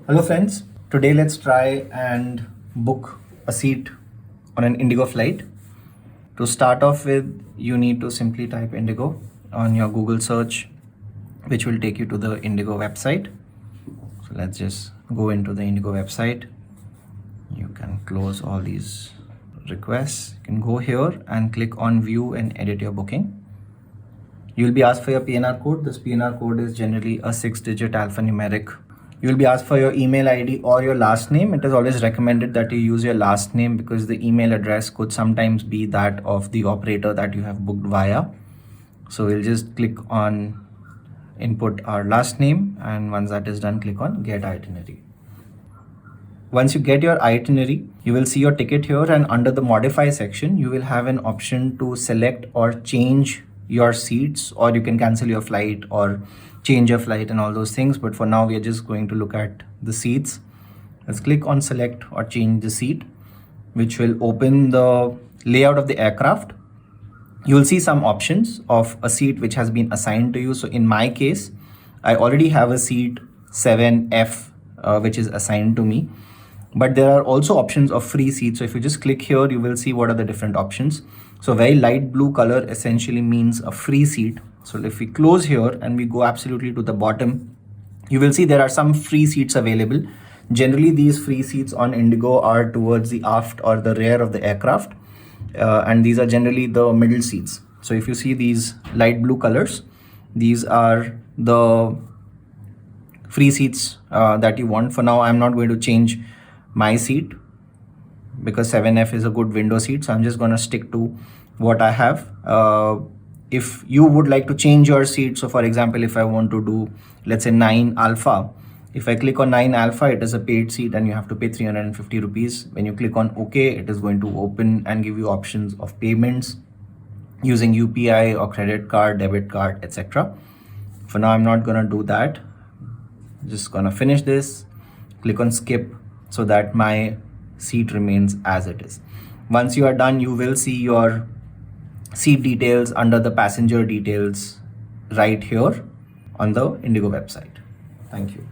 Hello friends, today let's try and book a seat on an Indigo flight. To start off with, you need to simply type Indigo on your Google search, which will take you to the Indigo website. So let's just go into the Indigo website. You can close all these requests. You can go here and click on view and edit your booking. You'll be asked for your PNR code. This PNR code is generally a 6-digit alphanumeric. You'll be asked for your email ID or your last name. It is always recommended that you use your last name because the email address could sometimes be that of the operator that you have booked via. So we'll just click on input our last name, and once that is done, click on get itinerary. Once you get your itinerary, you will see your ticket here, and under the modify section, you will have an option to select or change your seats, or you can cancel your flight or change your flight and all those things. But for now, we are just going to look at the seats. Let's click on select or change the seat, which will open the layout of the aircraft. You will see some options of a seat which has been assigned to you. So in my case, I already have a seat 7F, which is assigned to me. But there are also options of free seats. So if you just click here, you will see what are the different options. So very light blue color essentially means a free seat. So if we close here and we go absolutely to the bottom, you will see there are some free seats available. Generally, these free seats on Indigo are towards the aft or the rear of the aircraft. And these are generally the middle seats. So if you see these light blue colors, these are the free seats that you want. For now, I'm not going to change my seat because 7F is a good window seat. So I'm just going to stick to what I have. If you would like to change your seat, so for example, if I want to do, let's say 9 Alpha, if I click on 9 Alpha, it is a paid seat and you have to pay 350 rupees. When you click on OK, it is going to open and give you options of payments using UPI or credit card, debit card, etc. For now, I'm not going to do that. Just going to finish this, click on skip so that my seat remains as it is. Once you are done, you will see your seat details under the passenger details right here on the Indigo website. Thank you.